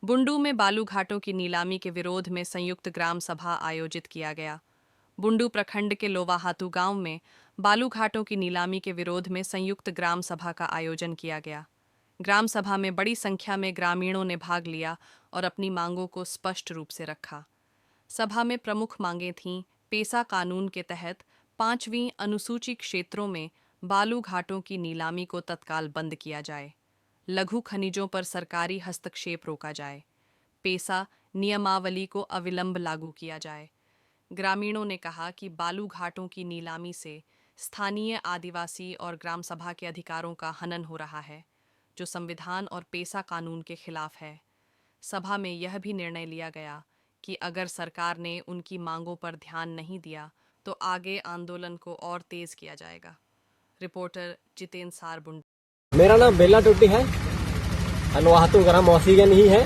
बुंडू में बालू घाटों की नीलामी के विरोध में संयुक्त ग्राम सभा आयोजित किया गया। बुंडू प्रखंड के लोवाहातू गांव में बालू घाटों की नीलामी के विरोध में संयुक्त ग्राम सभा का आयोजन किया गया। ग्राम सभा में बड़ी संख्या में ग्रामीणों ने भाग लिया और अपनी मांगों को स्पष्ट रूप से रखा। सभा में प्रमुख मांगें थीं: पेसा कानून के तहत 5वीं अनुसूची क्षेत्रों में बालू घाटों की नीलामी को तत्काल बंद किया जाए, लघु खनिजों पर सरकारी हस्तक्षेप रोका जाए, पेसा नियमावली को अविलंब लागू किया जाए। ग्रामीणों ने कहा कि बालू घाटों की नीलामी से स्थानीय आदिवासी और ग्राम सभा के अधिकारों का हनन हो रहा है, जो संविधान और पेसा कानून के खिलाफ है। सभा में यह भी निर्णय लिया गया कि अगर सरकार ने उनकी मांगों पर ध्यान नहीं दिया तो आगे आंदोलन को और तेज किया जाएगा। रिपोर्टर जितेंद्र सार, बुंडू। मेरा नाम बेला टोटी है, लोवाहातू ग्राम मौसीगन ही है।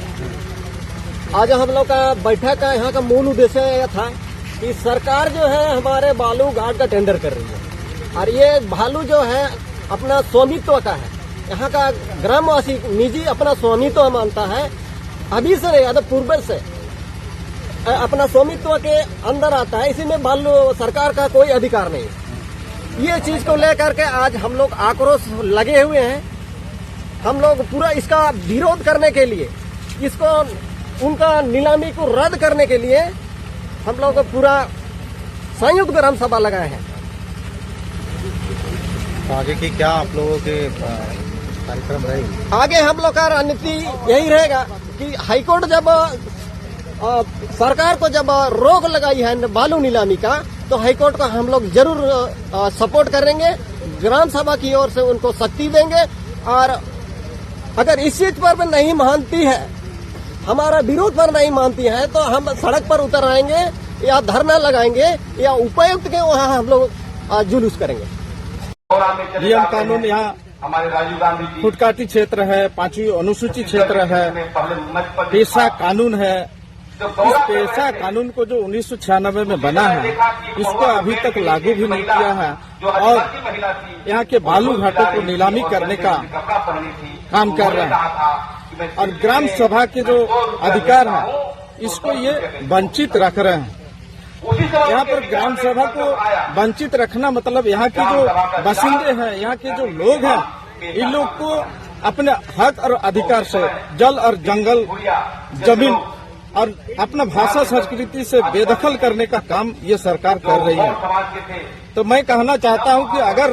आज हम लोग का बैठक का यहाँ का मूल उद्देश्य यह था कि सरकार जो है हमारे बालू घाट का टेंडर कर रही है और ये बालू जो है अपना स्वामित्व का है। यहाँ का ग्रामवासी निजी अपना स्वामित्व मानता है, अभी से नहीं तो पूर्व से अपना स्वामित्व के अंदर आता है। इसी में बालू सरकार का कोई अधिकार नहीं। ये चीज को लेकर के आज हम लोग आक्रोश लगे हुए हैं। हम लोग पूरा इसका विरोध करने के लिए, इसको उनका नीलामी को रद्द करने के लिए हम लोग पूरा संयुक्त ग्राम सभा लगाए हैं। तो आगे की क्या आप लोगों के कार्यक्रम रहेगी? आगे हम लोग का रणनीति यही रहेगा कि हाईकोर्ट जब सरकार को जब रोक लगाई है बालू नीलामी का, तो हाईकोर्ट को हम लोग जरूर सपोर्ट करेंगे। ग्राम सभा की ओर से उनको शक्ति देंगे और अगर इस चीज पर नहीं मानती है, हमारा विरोध पर नहीं मानती है, तो हम सड़क पर उतर आएंगे या धरना लगाएंगे या उपायुक्त के वहाँ हम लोग जुलूस करेंगे। नियम कानून यहाँ हमारे राजीव गांधी फुटकाटी क्षेत्र है, 5वीं अनुसूची क्षेत्र है, पेशा कानून है। इस पेशा कानून को जो 1996 में बना है, इसको अभी तक लागू भी नहीं किया है और यहाँ के बालू घाटों को नीलामी करने का काम कर रहे हैं और ग्राम सभा के जो अधिकार है इसको ये वंचित रख रहे हैं। यहाँ पर ग्राम सभा को वंचित रखना मतलब यहाँ के जो बासिंदे हैं, यहाँ के जो लोग हैं, इन लोग को अपने हक और अधिकार से जल और जंगल, जमीन और अपना भाषा संस्कृति से बेदखल करने का काम ये सरकार कर रही है। तो मैं कहना चाहता हूँ कि अगर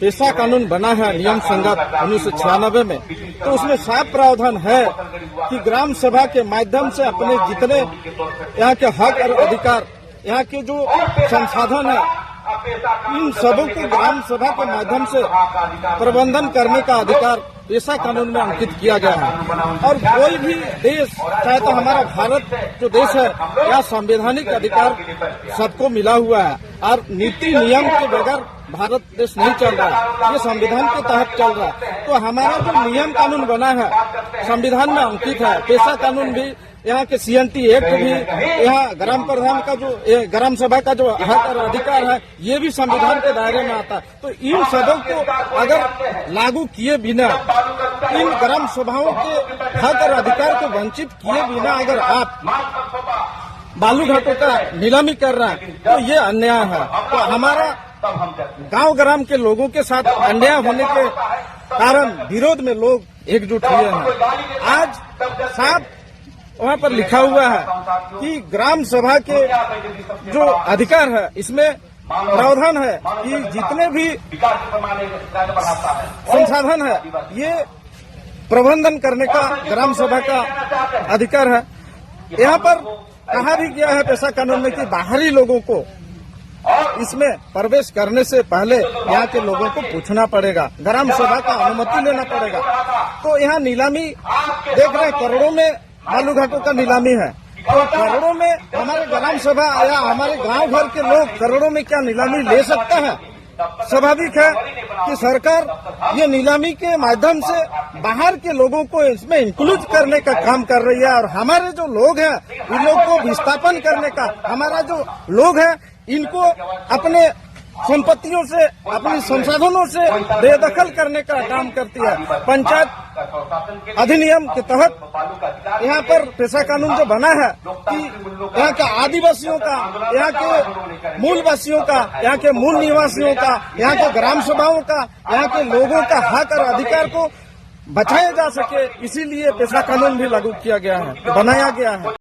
पेशा कानून बना है नियम संगत 1996 में, तो उसमें साफ प्रावधान है कि ग्राम सभा के माध्यम से अपने जितने यहाँ के हक और अधिकार, यहाँ के जो संसाधन है, इन सबों को ग्राम सभा के माध्यम से प्रबंधन करने का अधिकार पेशा कानून में अंकित किया गया है। और कोई भी देश, चाहे तो हमारा भारत जो देश है, यह संवैधानिक अधिकार सबको मिला हुआ है और नीति नियम के बगैर भारत देश नहीं चल रहा है, ये संविधान के तहत चल रहा है। तो हमारा जो नियम कानून बना है संविधान में अंकित है। पेशा कानून भी, यहाँ के CNT एक्ट भी, यहाँ ग्राम प्रधान का जो ग्राम सभा का जो हक और अधिकार है, ये भी संविधान के दायरे में आता है। तो इन सबों को अगर लागू किए बिना, इन ग्राम सभाओं के हक और अधिकार को वंचित किए बिना अगर आप बालू घाटों का नीलामी कर रहे हैं, तो ये अन्याय है। तो हमारा गांव ग्राम के लोगों के साथ अन्याय होने के कारण विरोध में लोग एकजुट हुए हैं। आज साफ वहाँ पर लिखा हुआ है कि ग्राम सभा के जो अधिकार है, इसमें प्रावधान है कि जितने भी संसाधन है, ये प्रबंधन करने का ग्राम सभा का अधिकार है। यहाँ पर कहा भी गया है पेशा कानून में कि बाहरी लोगों को इसमें प्रवेश करने से पहले यहाँ के लोगों को पूछना पड़ेगा, ग्राम सभा का अनुमति लेना पड़ेगा। तो यहाँ नीलामी देख रहे हैं, करोड़ों में बालू घाटों का नीलामी है। तो करोड़ों में हमारे ग्राम सभा या हमारे गांव भर के लोग करोड़ों में क्या नीलामी ले सकते हैं? स्वाभाविक है कि सरकार ये नीलामी के माध्यम से बाहर के लोगों को इसमें इंक्लूड करने का काम कर रही है और हमारे जो लोग हैं, इन लोग को विस्थापन करने का, हमारा जो लोग हैं इनको अपने संपत्तियों से, अपने संसाधनों से बेदखल करने का काम करती है। पंचायत अधिनियम के तहत यहाँ पर पेशा कानून जो बना है कि यहाँ के आदिवासियों का, यहाँ के मूल वासियों का, यहाँ के मूल निवासियों का, यहाँ के ग्राम सभाओं का, यहाँ के लोगों का हक और अधिकार को बचाया जा सके, इसीलिए पेशा कानून भी लागू किया गया है, बनाया गया है।